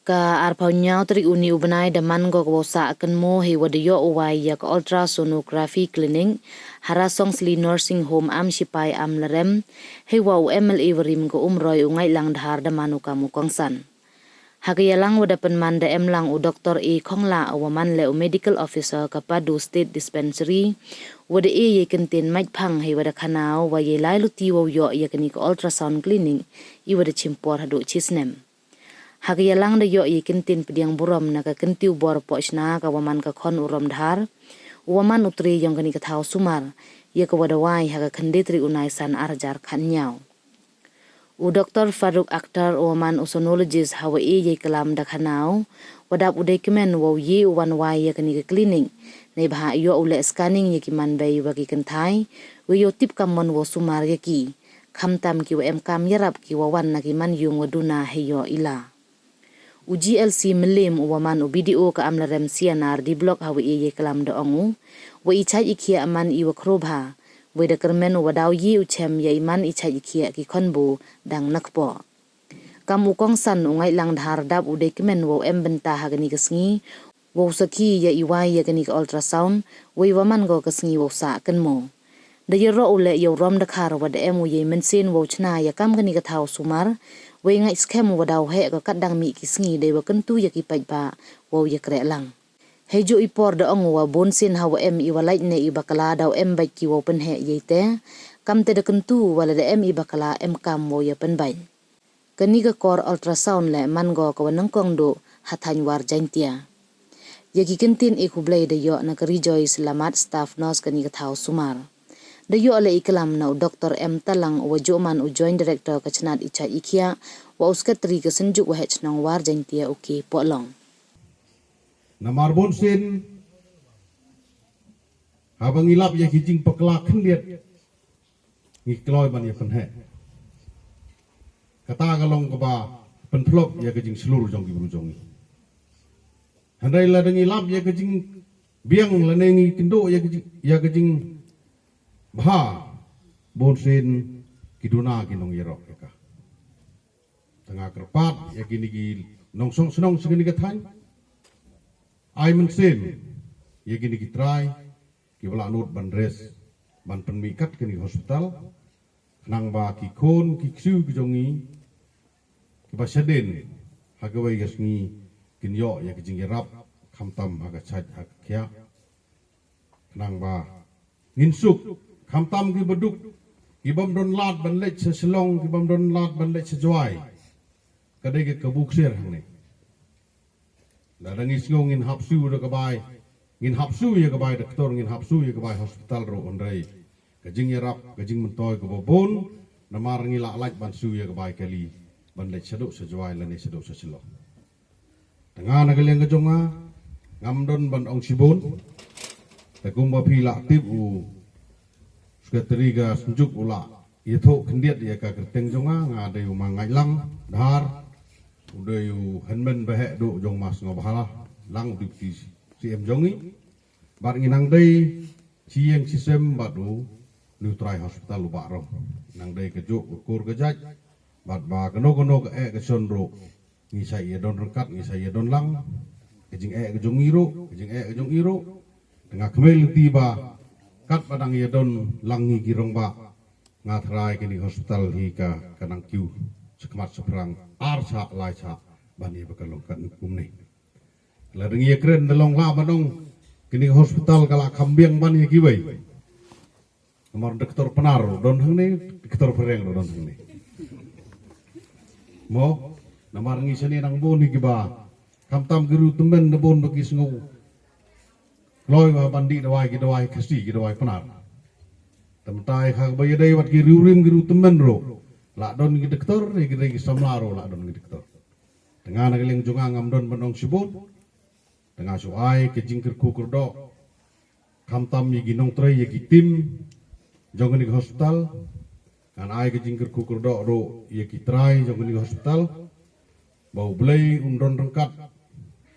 Ka arpaunya tri uni ubenai daman go kwosa akan mo he wadayo uwai ya ka ultrasonography clinic harasong sli nursing home am sipai am lerem he wa MLA warim go umroy ungai lang dhar damanu kamu kongsan. Hagayalang wada penmanda lang u Dr. E Khongla awaman le u medical officer ka Padu State Dispensary wada ye kentin mait phang he wada khanao wa ye lai luti wo yo ye kani ka ultrasound clinic I wada chimpor hadu chisnem. Hagayalang da yo ye kentin pediang buram na ka kentiu bor pochna ka waman ka khon uram dhar waman utri yang kani ka thau sumar ye ka wada wai haga khanditri unai san arjar khanyau. U Dr. Faruk Akhtar waman usonologist hawa ye kalam da khanau wadap udai kemen wo ye wan wai ye kani ka klinik nei bha yo ule scanning ye ki man bai wa ki kanthai we yo tip kamon wo sumar ye ki khamtam ki wa em kam yarap ki wa wan na ki man yung waduna he yo ila. U GLC melim waman u BDO ka amla rem CNR di blok hawa ye kalam da ongu wa ichai ikhia aman I wa krobha we da kermen wadaw ye uchem ye iman ichai ikhia ki khonbu dang nakpo. Kam u kongsan ungai lang dhar dap u de kemen wo em benta hagani kasngi wo sakhi ye iwai ye kani ka ultrasound we waman go kasngi wo sa kanmo. Da ye ro ule yo rom da khar wada em ye mensin wo chna ya kam kani ka thau sumar we ngai scam wadaw he ka kadang mi kisngi de wa kentu ye ki paipa wo ye kre lang. Hejo ipor da ongu wa bonsin hawa em I walait ne I bakala daw em bai ki wo pen he ye te kam te da kentu wala da em I bakala em kam wo ye pen bai. Kani ka kor ultrasound le man go ka wanang kong do hatany war jaintia. Ye ki kentin I kublai da yo na ka rejoice lamat staff nurse kani ka thau sumar. Da yo ale ikalam na u Dr. M Talang wa joman u joint director ka chnat icha ikhia wa uskatri ka senjuk wa hech nang war jaintia uki polong. Namar bonsin habang ilap ya kijing pekelak liat ngikloy ban ya penhe kata galong keba penplop ya kijing seluruh jong gibru jongi handai la deng ilap ya kijing biang lanengi kindo ya kijing bah bonsin kiduna kinong yerok ya tengah kerpat ya kini ki nongsong senong segini kathan ai mensin ye gini ki try ki wala not ban res ban penmikat kini hospital nang ba ki khon ki ksu ki jongi ki basaden hagawai gasngi kin yo ye ki jingerap khamtam haga chaj hak kya nang ba nginsuk khamtam ki beduk ki bam don lat ban lech selong ki bam don lat ban lech jwai kadai ke kabuk ser hang ne Ladang isngong ngin hapsu da kabay ngin hapsu ya kabay doktor ngin hapsu ya kabay hospital ro ondrai kajing yarap kajing mentoy ko bobon namar ngila laj bansu ya kabay kali ban lech seduk sejwai lani seduk seselo tengah nagaleng kajonga ngamdon ban ong sibon takum ba pila tip u sekretariga sunjuk ula yetho khendiat ya ka kerteng jonga ngade umangai lang dhar udah yu henmen behek do jong mas ngobahala lang di CM jongi bar nginang dei cieng sistem badu neutrai hospital lu baro nang dei kejuk ukur kejaj bat ba keno ke sondro ngisai ye don rekat ngisai ye don lang kejing ke jong iro tengah kemel tiba kat padang ye don langi girong ba ngatrai kini hospital hika kanang kiu sekemat seberang arsa laisa bani bekalongkan kumne ladeng ye keren delong la banong kini hospital kala kambiang bani kiwai nomor doktor penar don hang doktor pereng don hang mo namar ngisani nang boni kiba kamtam guru temen de bon bagi sengu loy ba bandi dawai kesti dawai penar temtai khag bayi dai wat ki riurim guru temen ro lak don gi doktor ni gi samlaro lak don gi doktor tengah nagaleng jonga ngamdon banong sibon tengah suai ke jingker ku kurdo kamtam ye ginong tray ye gitim jong ni hospital kan ai ke jingker ku kurdo ro ye kitrai jong ni hospital bau blai undon rengkat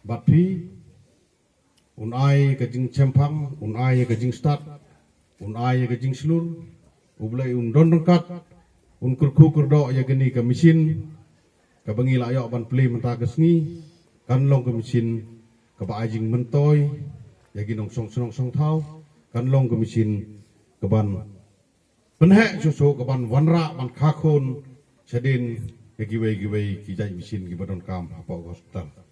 batpi un ai ke jing cempang un ai ke jing start un ai ke jing slur ublai undon rengkat un kurku kurdo ya geni ke mesin ke bengila ayok ban play mentah kesni kan long ke mesin ke ba jing mentoy ya ginong song thau kan long ke mesin ke ban penhek susu ke ban wanra ban khakon sedin giwei ki jai mesin ki badon kam apa hospital